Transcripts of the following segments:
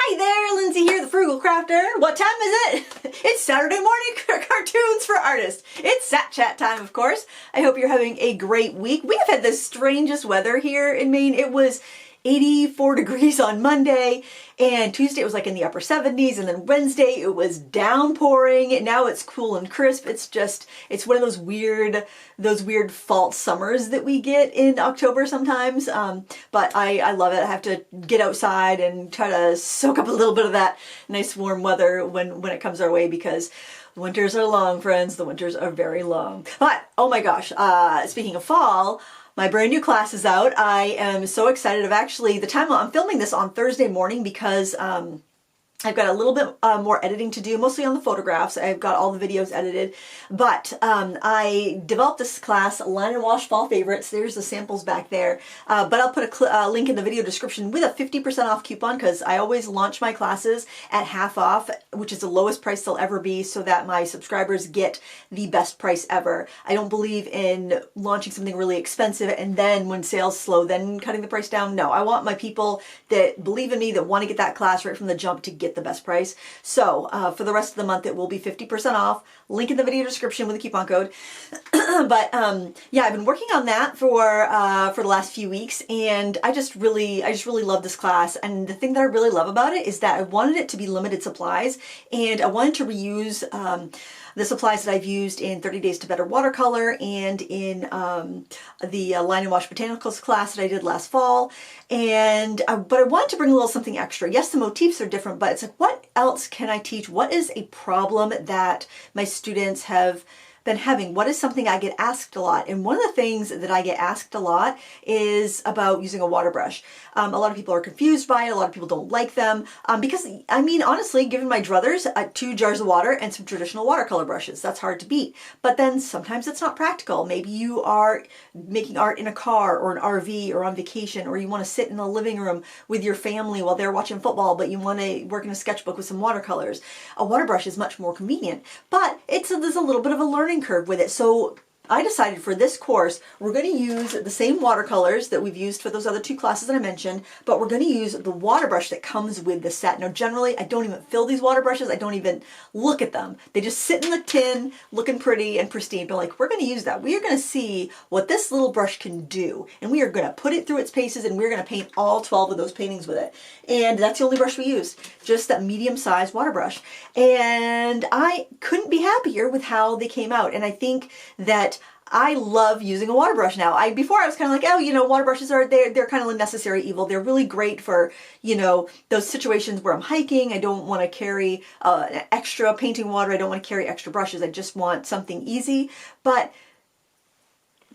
Hi there, Lindsay here, the Frugal Crafter. What time is it? It's Saturday morning cartoons for artists. It's Sat Chat time, of course. I hope you're having a great week. We have had the strangest weather here in Maine. It was 84 degrees on Monday, and Tuesday it was like in the upper 70s, and then Wednesday it was downpouring. Now it's cool and crisp. It's one of those weird false summers that we get in October sometimes. But I love it. I have to get outside and try to soak up a little bit of that nice warm weather when it comes our way, because the winters are long, friends. The winters are very long. But oh my gosh, speaking of fall, my brand new class is out. I am so excited. I'm filming this on Thursday morning because I've got a little bit more editing to do, mostly on the photographs. I've got all the videos edited, but I developed this class, Line and Wash Fall Favorites. There's the samples back there, but I'll put a link in the video description with a 50% off coupon, because I always launch my classes at half off, which is the lowest price they'll ever be, so that my subscribers get the best price ever. I don't believe in launching something really expensive and then when sales slow, then cutting the price down. No, I want my people that believe in me, that want to get that class right from the jump, to get the best price. So for the rest of the month, it will be 50% off. Link in the video description with a coupon code. But yeah, I've been working on that for the last few weeks, and I just really love this class. And the thing that I really love about it is that I wanted it to be limited supplies, and I wanted to reuse the supplies that I've used in 30 Days to Better Watercolor and in the Line and Wash Botanicals class that I did last fall. But I wanted to bring a little something extra. Yes, the motifs are different, but it's like, what else can I teach? What is a problem that my students have been having? What is something I get asked a lot? And one of the things that I get asked a lot is about using a water brush. A lot of people are confused by it. A lot of people don't like them because, I mean, honestly, given my druthers, 2 jars of water and some traditional watercolor brushes, that's hard to beat. But then sometimes it's not practical. Maybe you are making art in a car or an RV or on vacation, or you want to sit in the living room with your family while they're watching football, but you want to work in a sketchbook with some watercolors. A water brush is much more convenient, but there's a little bit of a learning curve with it. So I decided for this course, we're going to use the same watercolors that we've used for those other 2 classes that I mentioned, but we're going to use the water brush that comes with the set. Now, generally, I don't even fill these water brushes. I don't even look at them. They just sit in the tin looking pretty and pristine, but like, we're going to use that. We are going to see what this little brush can do, and we are going to put it through its paces, and we're going to paint all 12 of those paintings with it. And that's the only brush we used, just that medium-sized water brush. And I couldn't be happier with how they came out. And I think that I love using a water brush now. Before I was kind of like, oh, you know, water brushes they're kind of a necessary evil. They're really great for, you know, those situations where I'm hiking. I don't want to carry extra painting water. I don't want to carry extra brushes. I just want something easy. But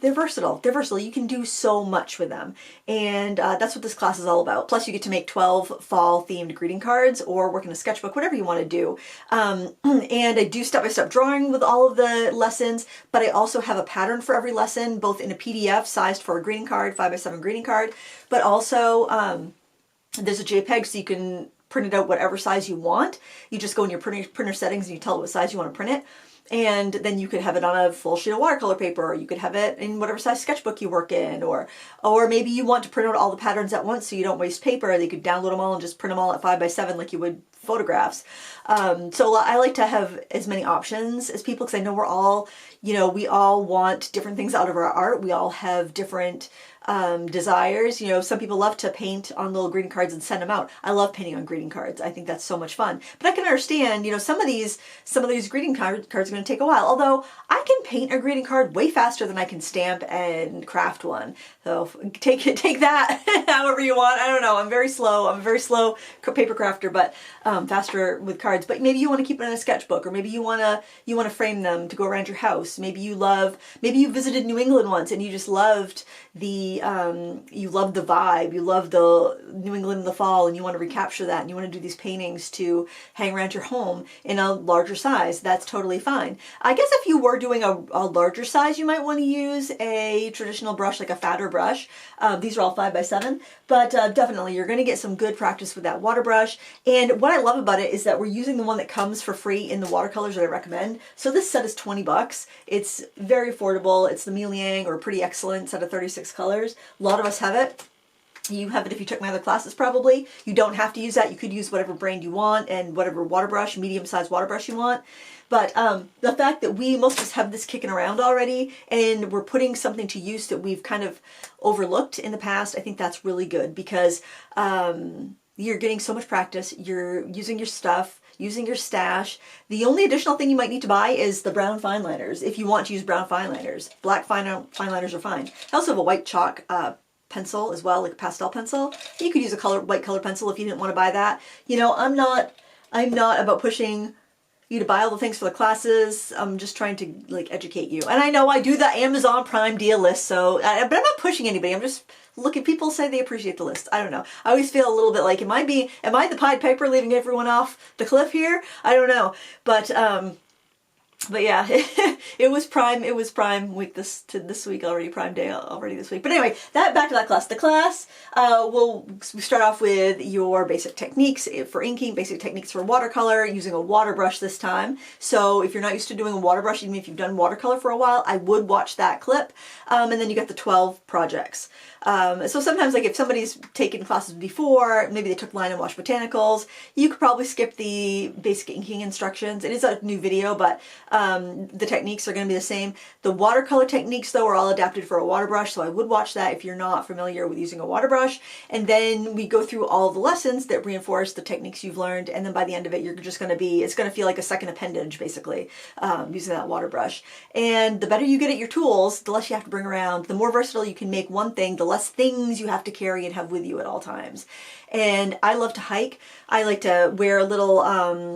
they're versatile. They're versatile. You can do so much with them. And that's what this class is all about. Plus, you get to make 12 fall-themed greeting cards or work in a sketchbook, whatever you want to do. And I do step-by-step drawing with all of the lessons, but I also have a pattern for every lesson, both in a PDF sized for a greeting card, 5x7 greeting card, but also there's a JPEG so you can print it out whatever size you want. You just go in your printer settings and you tell it what size you want to print it. And then you could have it on a full sheet of watercolor paper, or you could have it in whatever size sketchbook you work in, or maybe you want to print out all the patterns at once so you don't waste paper. You could download them all and just print them all at 5x7 like you would photographs. So I like to have as many options as people, because I know we're all, you know, we all want different things out of our art. We all have different desires. You know, some people love to paint on little greeting cards and send them out. I love painting on greeting cards. I think that's so much fun. But I can understand, you know, some of these greeting cards are going to take a while. Although I can paint a greeting card way faster than I can stamp and craft one. So take that however you want. I don't know. I'm very slow. I'm a very slow paper crafter, but faster with cards. But maybe you want to keep it in a sketchbook, or maybe you want to frame them to go around your house. Maybe you visited New England once and you just loved the vibe, you love the New England in the fall, and you want to recapture that, and you want to do these paintings to hang around your home in a larger size. That's totally fine. I guess if you were doing a larger size, you might want to use a traditional brush, like a fatter brush. These are all 5x7, but definitely you're going to get some good practice with that water brush. And what I love about it is that we're using the one that comes for free in the watercolors that I recommend. So this set is 20 bucks. It's very affordable. It's the Miel Yang or Pretty Excellent set of 36 colors. A lot of us have it. You have it if you took my other classes probably. You don't have to use that. You could use whatever brand you want and whatever water brush, medium-sized water brush you want. But the fact that most of us have this kicking around already and we're putting something to use that we've kind of overlooked in the past, I think that's really good because you're getting so much practice. You're using your stuff, using your stash. The only additional thing you might need to buy is the brown fine liners if you want to use brown fine liners. Black fine liners are fine. I also have a white chalk pencil as well, like a pastel pencil. You could use a white colored pencil if you didn't want to buy that. You know, I'm not about pushing you to buy all the things for the classes. I'm just trying to like educate you. And I know I do the Amazon Prime deal list, so but I'm not pushing anybody. I'm just looking. People say they appreciate the list. I don't know. I always feel a little bit like, am I the Pied Piper leaving everyone off the cliff here? I don't know, but yeah, it was Prime week this week already, Prime Day already this week. But anyway, back to that class. The class we start off with your basic techniques for inking, basic techniques for watercolor, using a water brush this time. So if you're not used to doing a water brush, even if you've done watercolor for a while, I would watch that clip. And then you got the 12 projects. So sometimes, like if somebody's taken classes before, maybe they took line and wash botanicals, you could probably skip the basic inking instructions. It is a new video, but the techniques are going to be the same. The watercolor techniques, though, are all adapted for a water brush, so I would watch that if you're not familiar with using a water brush. And then we go through all the lessons that reinforce the techniques you've learned, and then by the end of it, you're just going to it's going to feel like a second appendage, basically, using that water brush. And the better you get at your tools, the less you have to bring around, the more versatile you can make one thing, the less things you have to carry and have with you at all times. And I love to hike. I like to wear a little,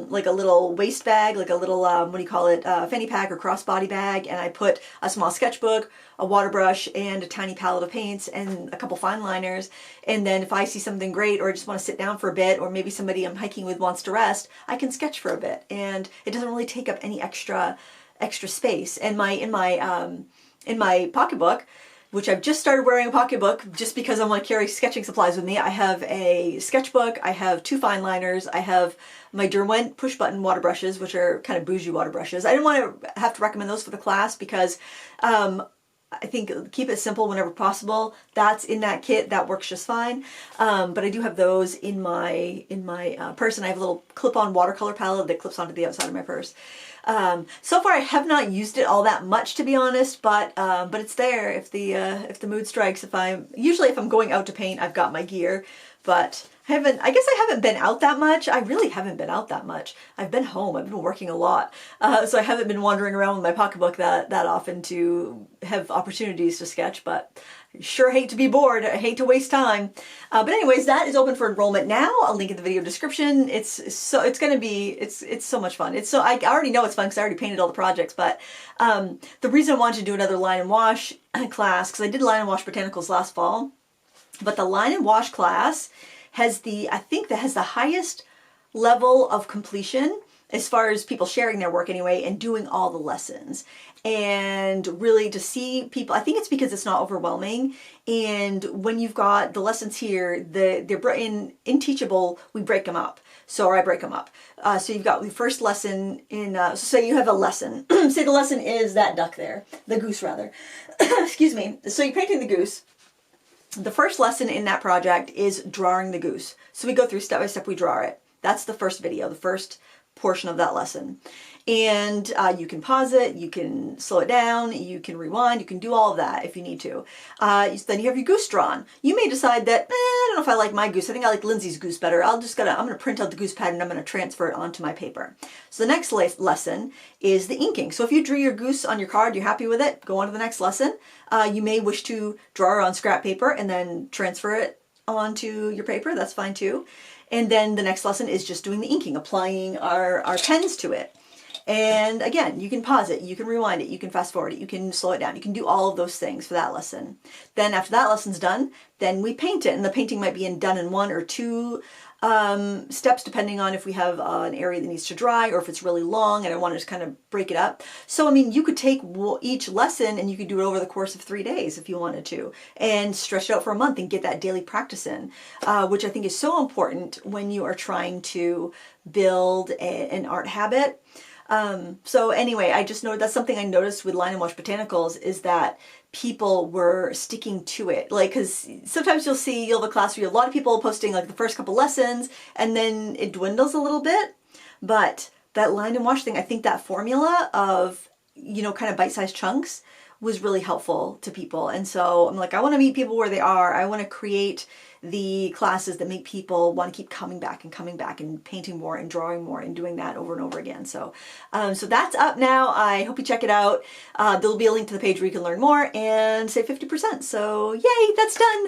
like a little waist bag, like a little, what do you call it, fanny pack or crossbody bag. And I put a small sketchbook, a water brush, and a tiny palette of paints, and a couple fine liners. And then if I see something great, or I just want to sit down for a bit, or maybe somebody I'm hiking with wants to rest, I can sketch for a bit. And it doesn't really take up any extra space. And in my pocketbook, which I've just started wearing a pocketbook just because I want to carry sketching supplies with me. I have a sketchbook, I have 2 fine liners, I have my Derwent push button water brushes, which are kind of bougie water brushes. I didn't want to have to recommend those for the class because I think keep it simple whenever possible. That's in that kit, that works just fine. But I do have those in my purse, and I have a little clip-on watercolor palette that clips onto the outside of my purse. So far I have not used it all that much, to be honest, but it's there if the mood strikes. If I'm going out to paint, I've got my gear, but I guess I haven't been out that much. I really haven't been out that much. I've been home. I've been working a lot. So I haven't been wandering around with my pocketbook that often to have opportunities to sketch, but I sure hate to be bored. I hate to waste time. But anyways, that is open for enrollment now. I'll link in the video description. It's so much fun. I already know it's fun because I already painted all the projects, but the reason I wanted to do another line and wash class, because I did line and wash botanicals last fall, but the line and wash class has the highest level of completion as far as people sharing their work anyway and doing all the lessons. And really to see people, I think it's because it's not overwhelming. And when you've got the lessons here, they're in Teachable, we break them up. Or I break them up. So you've got the first lesson so say you have a lesson. Say the lesson is that duck there, the goose rather. Excuse me. So you're painting the goose. The first lesson in that project is drawing the goose. So we go through step by step, we draw it. That's the first video, the first portion of that lesson. And you can pause it, you can slow it down, you can rewind, you can do all of that if you need to. Then you have your goose drawn. You may decide that, I don't know if I like my goose. I think I like Lindsay's goose better. I'm going to print out the goose pattern and I'm going to transfer it onto my paper. So the next lesson is the inking. So if you drew your goose on your card, you're happy with it, go on to the next lesson. You may wish to draw it on scrap paper and then transfer it onto your paper. That's fine too. And then the next lesson is just doing the inking, applying our pens to it. And again, you can pause it, you can rewind it, you can fast forward it, you can slow it down, you can do all of those things for that lesson. Then after that lesson's done, then we paint it, and the painting might be done in 1 or 2 steps depending on if we have an area that needs to dry or if it's really long and I want to just kind of break it up. So I mean, you could take each lesson and you could do it over the course of 3 days if you wanted to, and stretch it out for a month and get that daily practice in, which I think is so important when you are trying to build an art habit. So anyway, I just know that's something I noticed with Line and Wash Botanicals is that people were sticking to it. Like, because sometimes you'll have a class where you have a lot of people posting like the first couple lessons and then it dwindles a little bit. But that Line and Wash thing, I think that formula of, kind of bite-sized chunks was really helpful to people. And so I'm like, I want to meet people where they are. I want to create the classes that make people want to keep coming back and painting more and drawing more and doing that over and over again. So so that's up now. I hope you check it out. There'll be a link to the page where you can learn more and save 50%. So yay, that's done.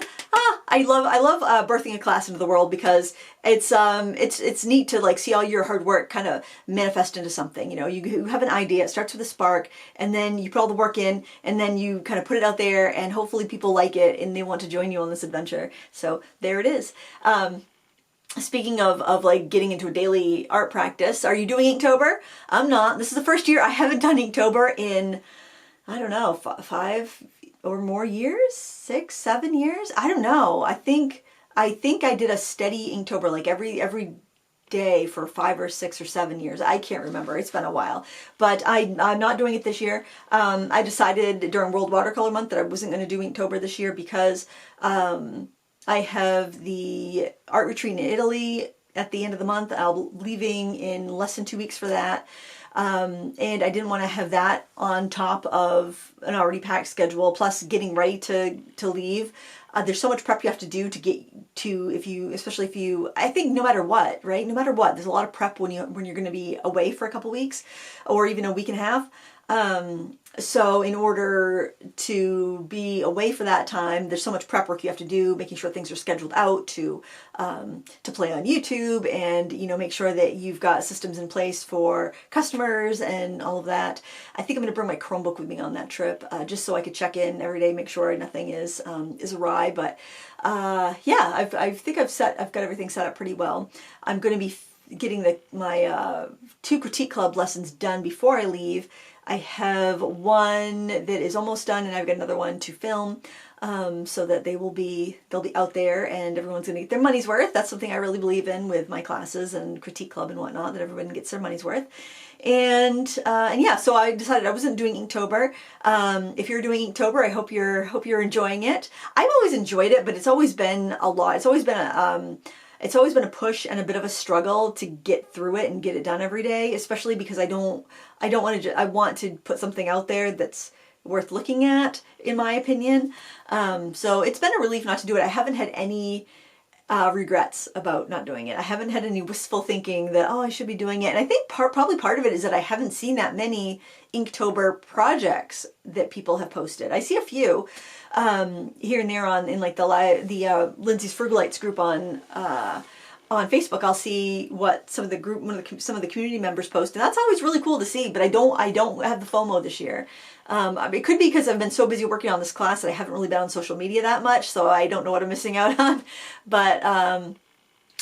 I love birthing a class into the world because it's neat to like see all your hard work kind of manifest into something. You have an idea, it starts with a spark, and then you put all the work in, and then you kind of put it out there, and hopefully people like it and they want to join you on this adventure. So there it is. Speaking of like getting into a daily art practice, are you doing Inktober? I'm not. This is the first year I haven't done Inktober in, I don't know, 5 or more years, 6, 7 years. I don't know. I think I did a steady Inktober like every day for 5 or 6 or 7 years. I can't remember. It's been a while, but I'm not doing it this year. I decided during World Watercolor Month that I wasn't going to do Inktober this year because I have the art retreat in Italy at the end of the month. I'll be leaving in less than 2 weeks for that. And I didn't want to have that on top of an already packed schedule, plus getting ready to leave. There's so much prep you have to do to get to, especially if you, I think no matter what, right? No matter what, there's a lot of prep when you're going to be away for a couple weeks or even a week and a half. So in order to be away for that time, there's so much prep work you have to do, making sure things are scheduled out to play on YouTube and, make sure that you've got systems in place for customers and all of that. I think I'm going to bring my Chromebook with me on that trip, just so I could check in every day, make sure nothing is awry. But, yeah, I think I've got everything set up pretty well. I'm going to be getting my 2 critique club lessons done before I leave. I have one that is almost done, and I've got another one to film, so that they'll be out there, and everyone's gonna get their money's worth. That's something I really believe in with my classes and critique club and whatnot, that everyone gets their money's worth. And yeah, so I decided I wasn't doing Inktober. If you're doing Inktober, I hope you're enjoying it. I've always enjoyed it, but it's always been a lot. It's always been a push and a bit of a struggle to get through it and get it done every day, especially because I want to put something out there that's worth looking at, in my opinion. So it's been a relief not to do it. I haven't had any regrets about not doing it. I haven't had any wistful thinking that, oh, I should be doing it. And I think probably part of it is that I haven't seen that many Inktober projects that people have posted. I see a few here and there in like the Lindsay's Frugalites group on Facebook. I'll see what some of the community members post, and that's always really cool to see. But I don't have the FOMO this year. It could be because I've been so busy working on this class that I haven't really been on social media that much, so I don't know what I'm missing out on.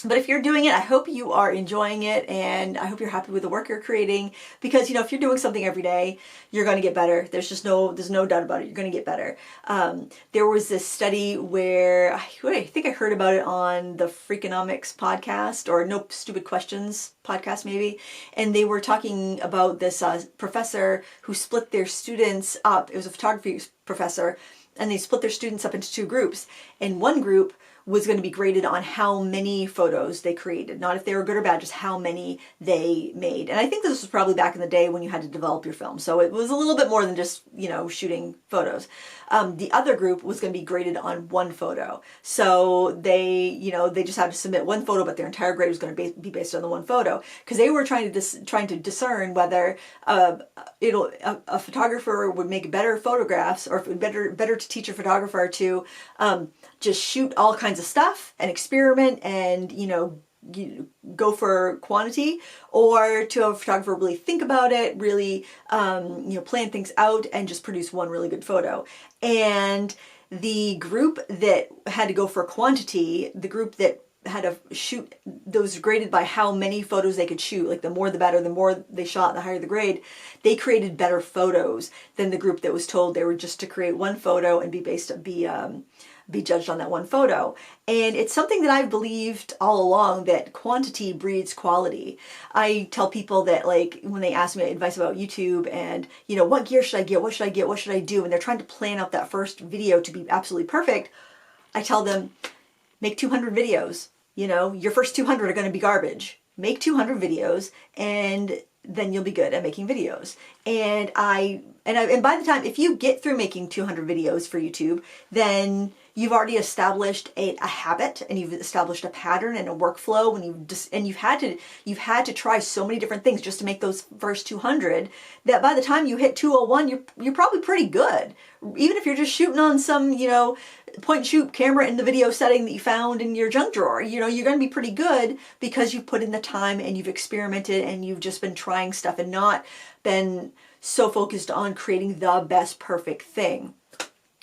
But if you're doing it, I hope you are enjoying it, and I hope you're happy with the work you're creating, because if you're doing something every day, you're going to get better. There's no doubt about it. You're going to get better. There was this study where I think I heard about it on the Freakonomics podcast, or No Stupid Questions podcast maybe, and they were talking about this professor who split their students up. It was a photography professor, and they split their students up into 2 groups, and one group was going to be graded on how many photos they created. Not if they were good or bad, just how many they made. And I think this was probably back in the day when you had to develop your film. So it was a little bit more than just, shooting photos. The other group was going to be graded on 1 photo. So they just had to submit 1 photo, but their entire grade was going to be based on the 1 photo. Because they were trying to discern whether a photographer would make better photographs, or if it would better to teach a photographer to just shoot all kinds of stuff and experiment and, go for quantity, or to have a photographer really think about it, really, plan things out and just produce 1 really good photo. And the group that had to go for quantity, the group that had to shoot those graded by how many photos they could shoot, like the more the better, the more they shot, the higher the grade, they created better photos than the group that was told they were just to create 1 photo and be be judged on that one photo. And it's something that I've believed all along, that quantity breeds quality. I tell people that, like, when they ask me advice about YouTube and, you know, what gear should I get? What should I get? What should I do? And they're trying to plan out that first video to be absolutely perfect. I tell them, make 200 videos. You know, your first 200 are going to be garbage. Make 200 videos and then you'll be good at making videos. And by the time, if you get through making 200 videos for YouTube, then you've already established a habit, and you've established a pattern and a workflow, and you've had to try so many different things just to make those first 200, that by the time you hit 201, you're probably pretty good. Even if you're just shooting on some, you know, point and shoot camera in the video setting that you found in your junk drawer, you know, you're going to be pretty good because you've put in the time and you've experimented and you've just been trying stuff and not been so focused on creating the best perfect thing.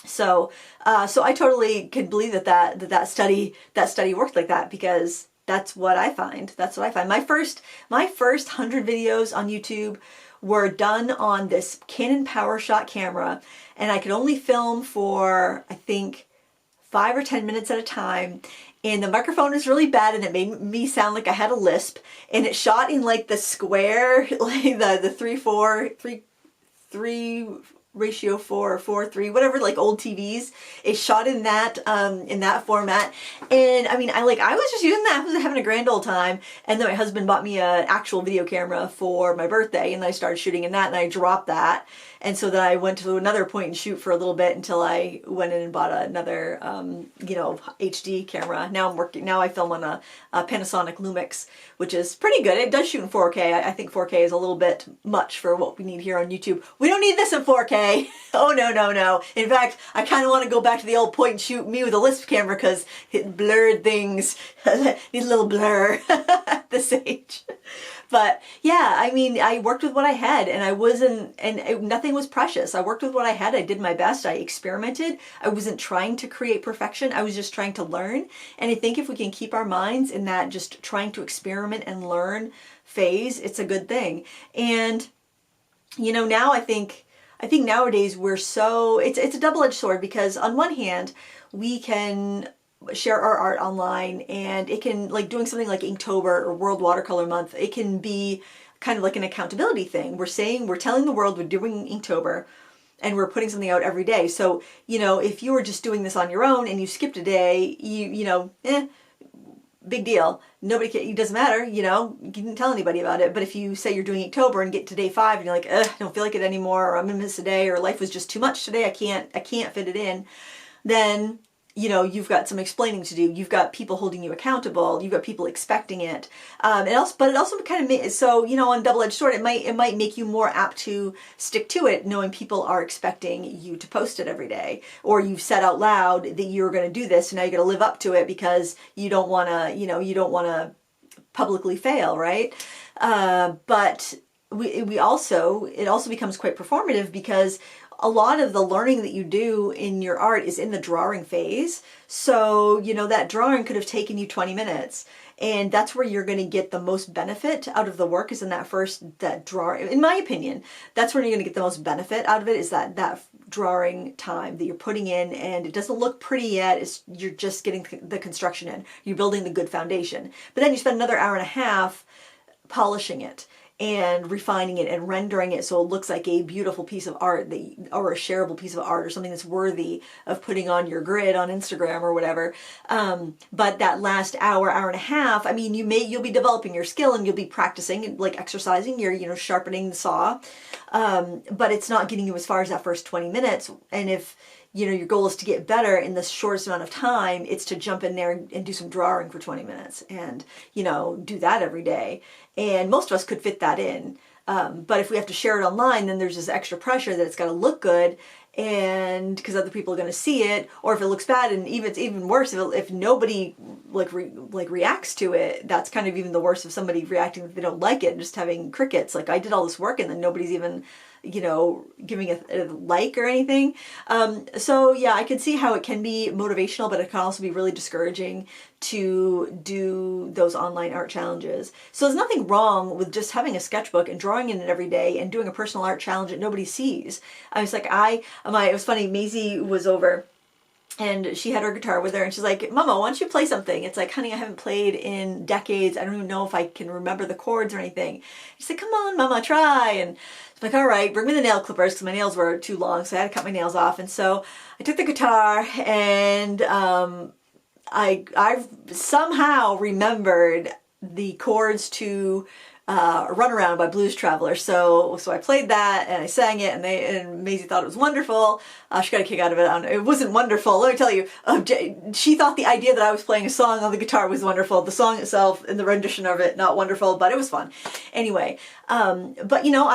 So I totally could believe that study worked like that, because that's what I find. That's what I find. My first 100 videos on YouTube were done on this Canon PowerShot camera, and I could only film for, I think, 5 or 10 minutes at a time. And the microphone was really bad, and it made me sound like I had a lisp. And it shot in like the square, like the 3 ratio 4 or 4:3, whatever, like old TVs. It shot in that format. And I mean, I was just using that. I was having a grand old time. And then my husband bought me an actual video camera for my birthday, and I started shooting in that, and I dropped that. And so then I went to another point and shoot for a little bit until I went in and bought another, HD camera. Now I film on a Panasonic Lumix, which is pretty good. It does shoot in 4K. I think 4K is a little bit much for what we need here on YouTube. We don't need this in 4K. Oh, no. In fact, I kind of want to go back to the old point and shoot me with a lisp camera, because it blurred things. Need a little blur at this age. But yeah, I mean, I worked with what I had, and nothing was precious. I worked with what I had. I did my best. I experimented. I wasn't trying to create perfection. I was just trying to learn. And I think if we can keep our minds in that just trying to experiment and learn phase, it's a good thing. And, you know, now I think nowadays it's a double-edged sword, because on one hand, we can share our art online, and it can, like doing something like Inktober or World Watercolor Month, it can be kind of like an accountability thing. We're telling the world we're doing Inktober, and we're putting something out every day. So, you know, if you were just doing this on your own and you skipped a day, big deal. It doesn't matter, you know, you didn't tell anybody about it. But if you say you're doing Inktober and get to day 5 and you're like, I don't feel like it anymore, or I'm gonna miss a day, or life was just too much today, I can't fit it in, then, you know, you've got some explaining to do. You've got people holding you accountable. You've got people expecting it. But it also kind of so, you know, on double-edged sword, it might make you more apt to stick to it, knowing people are expecting you to post it every day, or you've said out loud that you're going to do this, and now you're going to live up to it because you don't want to publicly fail, right? But it also becomes quite performative, because a lot of the learning that you do in your art is in the drawing phase. So, you know, that drawing could have taken you 20 minutes. And that's where you're going to get the most benefit out of the work, is in that drawing. In my opinion, that's where you're going to get the most benefit out of it, is that drawing time that you're putting in, and it doesn't look pretty yet. You're just getting the construction in. You're building the good foundation. But then you spend another hour and a half polishing it and refining it and rendering it so it looks like a beautiful piece of art, or a shareable piece of art, or something that's worthy of putting on your grid on Instagram or whatever. But that last hour and a half, I mean, you'll be developing your skill, and you'll be practicing, like exercising, you're sharpening the saw. But it's not getting you as far as that first 20 minutes. And if, you know, your goal is to get better in the shortest amount of time, it's to jump in there and do some drawing for 20 minutes and, you know, do that every day. And most of us could fit that in. But if we have to share it online, then there's this extra pressure that it's got to look good, and because other people are going to see it, or if it looks bad, and it's even worse if nobody reacts to it. That's kind of even the worst, of somebody reacting that they don't like it and just having crickets. Like, I did all this work and then nobody's even, you know, giving a like or anything. So yeah, I can see how it can be motivational, but it can also be really discouraging to do those online art challenges. So there's nothing wrong with just having a sketchbook and drawing in it every day and doing a personal art challenge that nobody sees. I was like, it was funny, Maisie was over and she had her guitar with her, and she's like, Mama, why don't you play something? It's like, honey, I haven't played in decades. I don't even know if I can remember the chords or anything. She's like, come on, Mama, try. And I'm like, all right, bring me the nail clippers, because my nails were too long, so I had to cut my nails off. And so I took the guitar, and I somehow remembered the chords to Run Around by Blues Traveler. So I played that and I sang it, and Maisie thought it was wonderful. She got a kick out of it. I don't know. It wasn't wonderful. Let me tell you, she thought the idea that I was playing a song on the guitar was wonderful. The song itself and the rendition of it, not wonderful, but it was fun. Anyway, but you know,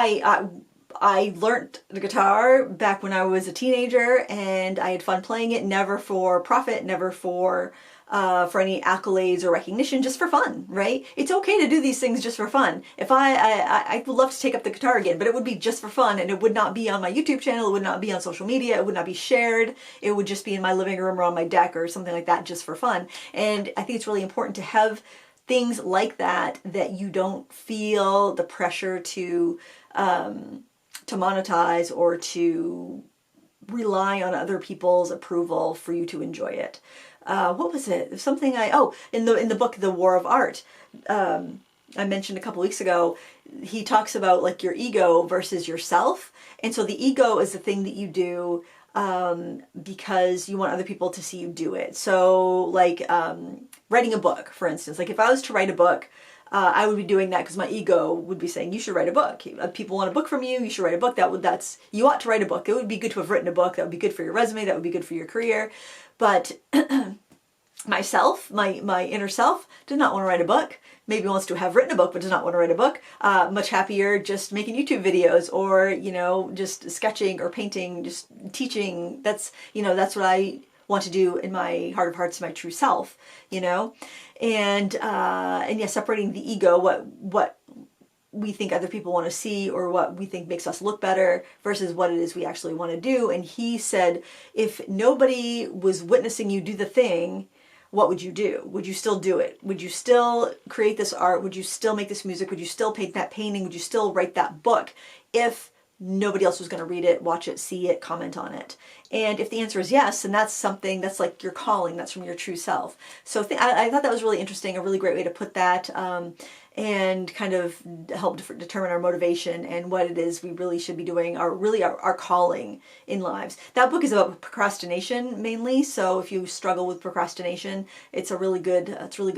I learned the guitar back when I was a teenager, and I had fun playing it, never for profit, never for any accolades or recognition, just for fun, right? It's okay to do these things just for fun. If I would love to take up the guitar again, but it would be just for fun, and it would not be on my YouTube channel, it would not be on social media, it would not be shared, it would just be in my living room or on my deck or something like that, just for fun. And I think it's really important to have things like that you don't feel the pressure to monetize or to rely on other people's approval for you to enjoy it. What was it? Something in the book, The War of Art, I mentioned a couple weeks ago, he talks about like your ego versus yourself. And so the ego is the thing that you do because you want other people to see you do it. So like writing a book, for instance. Like if I was to write a book, I would be doing that because my ego would be saying, you should write a book. People want a book from you. You should write a book. You ought to write a book. It would be good to have written a book. That would be good for your resume. That would be good for your career. But myself, my inner self, did not want to write a book. Maybe wants to have written a book, but does not want to write a book. Much happier just making YouTube videos, or, you know, just sketching or painting, just teaching. That's what I want to do in my heart of hearts, my true self, you know? And yeah, separating the ego, what we think other people want to see or what we think makes us look better versus what it is we actually want to do. And he said, if nobody was witnessing you do the thing, what would you do? Would you still do it? Would you still create this art? Would you still make this music? Would you still paint that painting? Would you still write that book if nobody else was going to read it, watch it, see it, comment on it? And if the answer is yes, then that's something that's like your calling, that's from your true self. So I thought that was really interesting, a really great way to put that, and kind of help determine our motivation and what it is we really should be doing, our calling in lives. That book is about procrastination mainly, so if you struggle with procrastination, it's a really good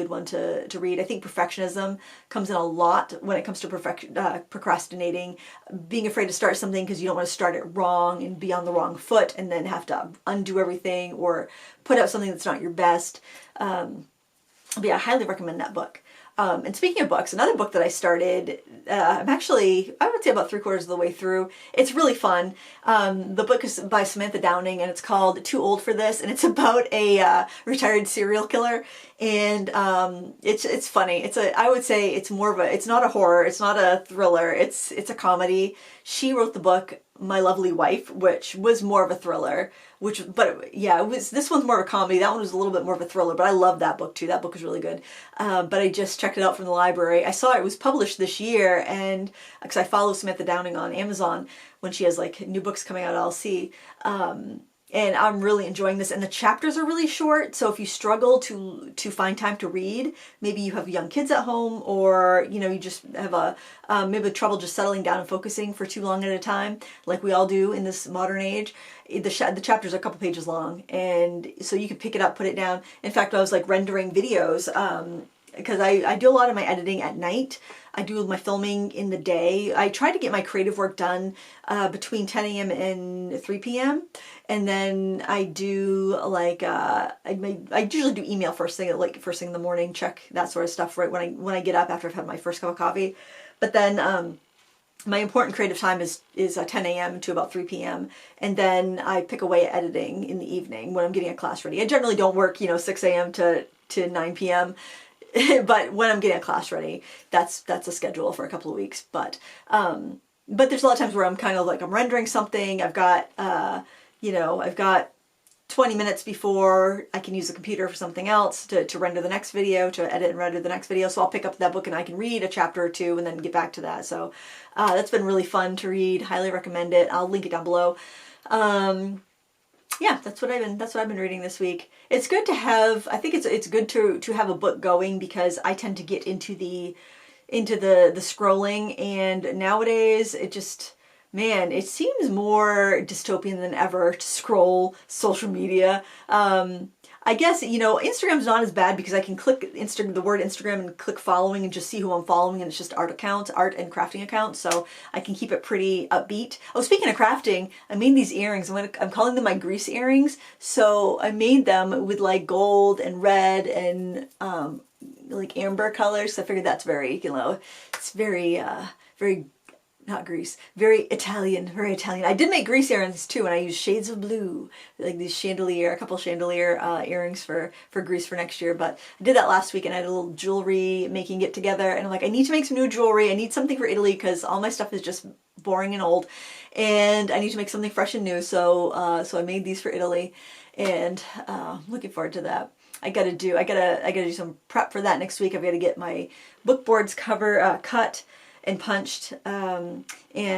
one to read. I think perfectionism comes in a lot when it comes to procrastinating, being afraid to start something because you don't want to start it wrong and be on the wrong foot and then have to undo everything or put out something that's not your best. But yeah, I highly recommend that book. And speaking of books, another book that I started, I would say about 3/4 of the way through. It's really fun. The book is by Samantha Downing, and it's called Too Old for This, and it's about a retired serial killer. And it's funny. I would say it's not a horror, it's not a thriller, it's a comedy. She wrote the book My Lovely Wife, which was more of a thriller. This one's more of a comedy. That one was a little bit more of a thriller, but I love that book too. That book was really good. But I just checked it out from the library. I saw it was published this year, and because I follow Samantha Downing on Amazon, when she has like new books coming out, I'll see. And I'm really enjoying this, and the chapters are really short, so if you struggle to find time to read, maybe you have young kids at home, or you just have maybe trouble just settling down and focusing for too long at a time, like we all do in this modern age. The chapters are a couple pages long, and so you can pick it up, put it down. In fact, I was like rendering videos, because I do a lot of my editing at night. I do my filming in the day. I try to get my creative work done between 10 a.m. and 3 p.m. And then I do like I usually do email first thing in the morning, check that sort of stuff right when I get up after I've had my first cup of coffee. But then my important creative time is 10 a.m. to about 3 p.m. And then I pick away at editing in the evening when I'm getting a class ready. I generally don't work 6 a.m. to 9 p.m. But when I'm getting a class ready, that's a schedule for a couple of weeks. But there's a lot of times where I'm kind of like I'm rendering something. I've got 20 minutes before I can use the computer for something else to render the next video, to edit and render the next video. So I'll pick up that book and I can read a chapter or two and then get back to that. So that's been really fun to read. Highly recommend it. I'll link it down below. yeah, that's what I've been reading this week. It's good to have, I think it's good to have a book going, because I tend to get into the scrolling, and nowadays it just, man, it seems more dystopian than ever to scroll social media. I guess, you know, Instagram's not as bad because I can click the word Instagram and click following and just see who I'm following, and it's just art accounts, art and crafting accounts, so I can keep it pretty upbeat. Oh, speaking of crafting, I made these earrings. I'm calling them my grease earrings. So I made them with like gold and red and like amber colors. So I figured that's very, you know, it's very very, not Greece, very Italian, very Italian. I did make Greece earrings too, and I used shades of blue, like these chandelier, a couple chandelier earrings for Greece for next year. But I did that last week, and I had a little jewelry making get together, and I'm like, I need to make some new jewelry. I need something for Italy because all my stuff is just boring and old, and I need to make something fresh and new. So so I made these for Italy, and looking forward to that. I gotta do some prep for that next week. I've got to get my book boards cut and punched, and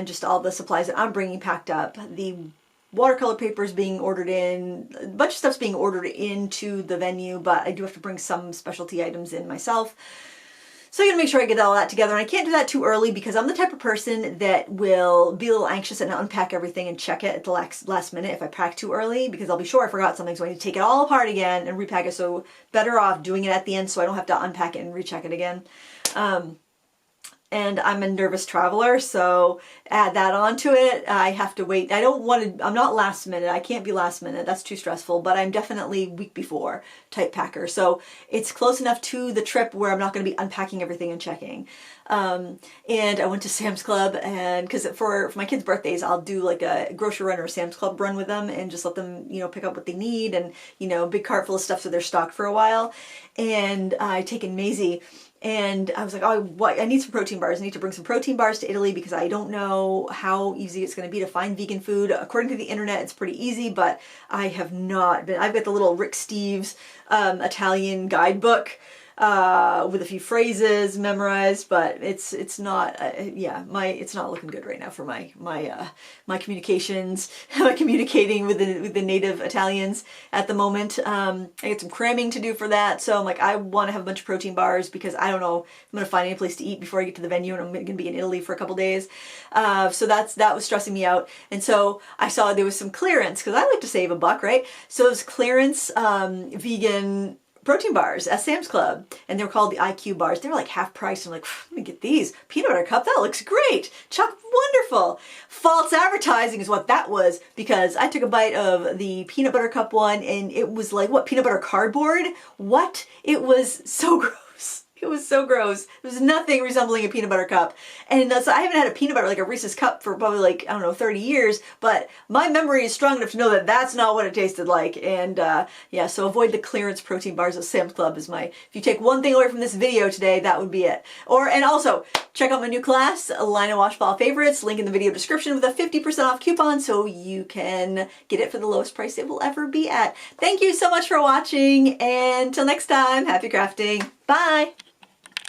just all the supplies that I'm bringing packed up. The watercolor paper is being ordered in, a bunch of stuff's being ordered into the venue, but I do have to bring some specialty items in myself. So I gotta make sure I get all that together, and I can't do that too early because I'm the type of person that will be a little anxious and unpack everything and check it at the last minute if I pack too early, because I'll be sure I forgot something, so I need to take it all apart again and repack it. So better off doing it at the end so I don't have to unpack it and recheck it again. And I'm a nervous traveler, so add that onto it. I have to wait. I'm not last minute. I can't be last minute. That's too stressful, but I'm definitely week before type packer. So it's close enough to the trip where I'm not going to be unpacking everything and checking. And I went to Sam's Club, and because for my kids' birthdays, I'll do like a grocery run or a Sam's Club run with them and just let them, you know, pick up what they need, and, you know, big cart full of stuff so they're stocked for a while. And I taken Maisie, and I was like, oh, what? I need some protein bars. I need to bring some protein bars to Italy because I don't know how easy it's going to be to find vegan food. According to the internet, it's pretty easy, but I have not been. I've got the little Rick Steves Italian guidebook with a few phrases memorized, but it's not it's not looking good right now for my communications, my communicating with the native Italians at the moment. I got some cramming to do for that, so I'm like, I want to have a bunch of protein bars because I don't know if I'm gonna find any place to eat before I get to the venue, and I'm gonna be in Italy for a couple days. So that was stressing me out, and so I saw there was some clearance because I like to save a buck, right? So it was clearance vegan protein bars at Sam's Club, and they were called the IQ bars. They were like half price. I'm like, let me get these. Peanut butter cup, that looks great. Chocolate, wonderful. False advertising is what that was, because I took a bite of the peanut butter cup one, and it was like, what, peanut butter cardboard? What? It was so gross. It was so gross. It was nothing resembling a peanut butter cup. And so I haven't had a peanut butter, like a Reese's cup, for probably like, I don't know, 30 years, but my memory is strong enough to know that that's not what it tasted like. And yeah, so avoid the clearance protein bars at Sam's Club is if you take one thing away from this video today, that would be it. And also, check out my new class, a line of washball favorites, link in the video description with a 50% off coupon so you can get it for the lowest price it will ever be at. Thank you so much for watching, and until next time, happy crafting. Bye!